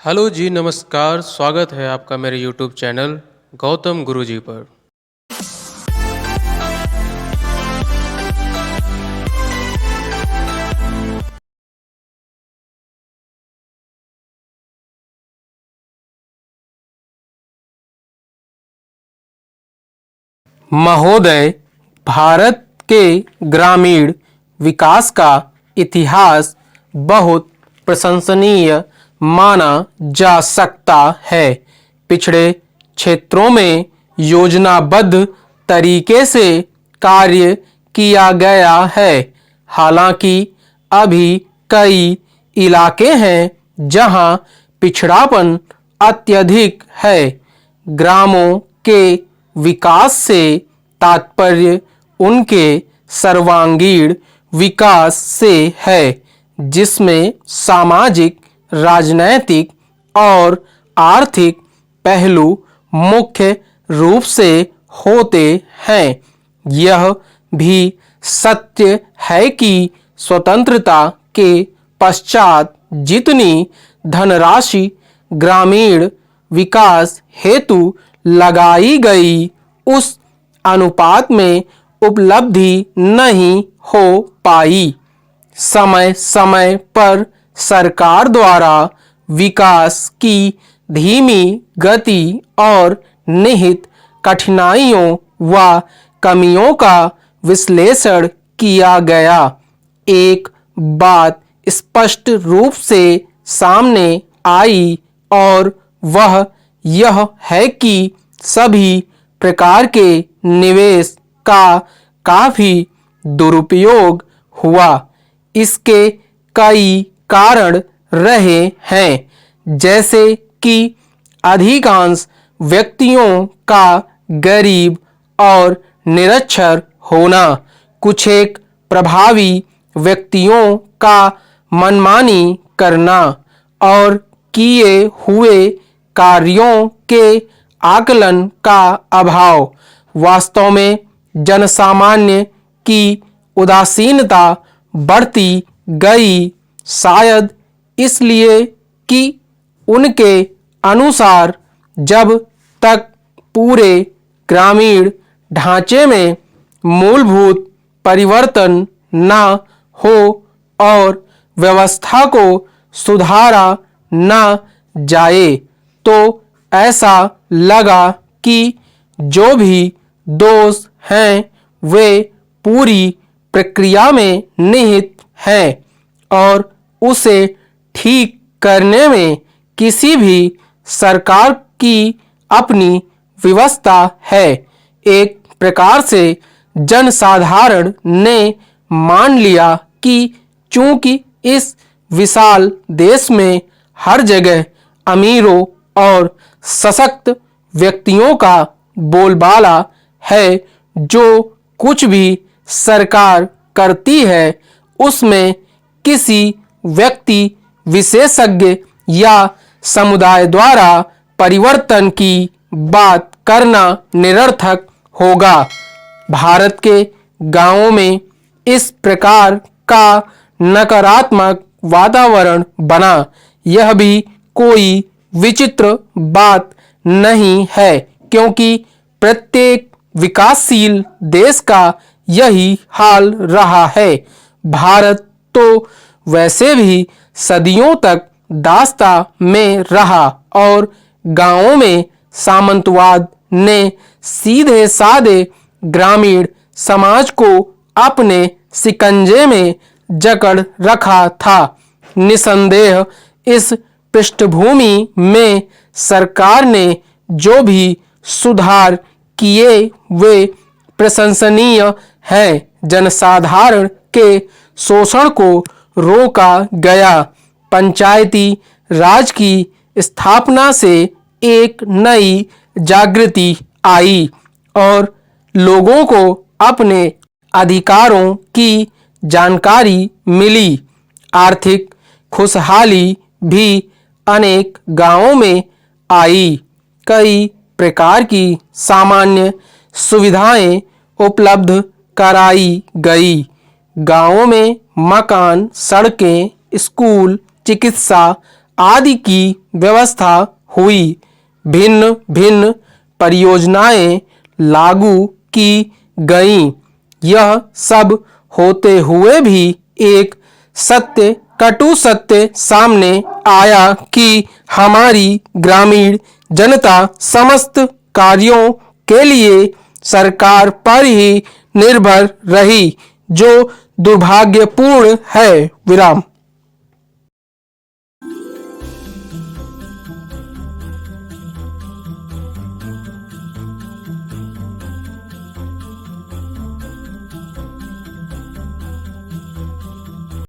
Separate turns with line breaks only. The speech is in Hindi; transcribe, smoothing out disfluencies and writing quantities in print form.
हेलो जी, नमस्कार। स्वागत है आपका मेरे यूट्यूब चैनल गौतम गुरुजी पर। महोदय, भारत के ग्रामीण विकास का इतिहास बहुत प्रशंसनीय माना जा सकता है। पिछड़े क्षेत्रों में योजनाबद्ध तरीके से कार्य किया गया है। हालांकि अभी कई इलाके हैं जहां पिछड़ापन अत्यधिक है। ग्रामों के विकास से तात्पर्य उनके सर्वांगीण विकास से है, जिसमें सामाजिक, राजनैतिक और आर्थिक पहलू मुख्य रूप से होते हैं। यह भी सत्य है कि स्वतंत्रता के पश्चात जितनी धनराशि ग्रामीण विकास हेतु लगाई गई, उस अनुपात में उपलब्धि नहीं हो पाई। समय समय पर सरकार द्वारा विकास की धीमी गति और निहित कठिनाइयों व कमियों का विश्लेषण किया गया। एक बात स्पष्ट रूप से सामने आई और वह यह है कि सभी प्रकार के निवेश का काफी दुरुपयोग हुआ। इसके कई कारण रहे हैं, जैसे कि अधिकांश व्यक्तियों का गरीब और निरक्षर होना, कुछ एक प्रभावी व्यक्तियों का मनमानी करना और किए हुए कार्यों के आकलन का अभाव। वास्तव में जनसामान्य की उदासीनता बढ़ती गई, शायद इसलिए कि उनके अनुसार जब तक पूरे ग्रामीण ढांचे में मूलभूत परिवर्तन न हो और व्यवस्था को सुधारा न जाए, तो ऐसा लगा कि जो भी दोष हैं वे पूरी प्रक्रिया में निहित हैं और उसे ठीक करने में किसी भी सरकार की अपनी व्यवस्था है। एक प्रकार से जनसाधारण ने मान लिया कि चूंकि इस विशाल देश में हर जगह अमीरों और सशक्त व्यक्तियों का बोलबाला है, जो कुछ भी सरकार करती है उसमें किसी व्यक्ति विशेषज्ञ या समुदाय द्वारा परिवर्तन की बात करना निरर्थक होगा। भारत के गांवों में इस प्रकार का नकारात्मक वातावरण बना, यह भी कोई विचित्र बात नहीं है, क्योंकि प्रत्येक विकासशील देश का यही हाल रहा है। भारत तो वैसे भी सदियों तक दास्ता में रहा और गांवों में सामंतवाद ने सीधे साधे ग्रामीण समाज को अपने शिकंजे में जकड़ रखा था। निसंदेह इस पृष्ठभूमि में सरकार ने जो भी सुधार किए वे प्रशंसनीय हैं। जनसाधारण के शोषण को रोका गया। पंचायती राज की स्थापना से एक नई जागृति आई और लोगों को अपने अधिकारों की जानकारी मिली। आर्थिक खुशहाली भी अनेक गांवों में आई। कई प्रकार की सामान्य सुविधाएं उपलब्ध कराई गई। गांवों में मकान, सड़कें, स्कूल, चिकित्सा
आदि की व्यवस्था हुई। भिन्न भिन्न परियोजनाएं लागू की गईं। यह सब होते हुए भी एक कटु सत्य सामने आया कि हमारी ग्रामीण जनता समस्त कार्यों के लिए सरकार पर ही निर्भर रही, जो दुर्भाग्यपूर्ण है। विराम।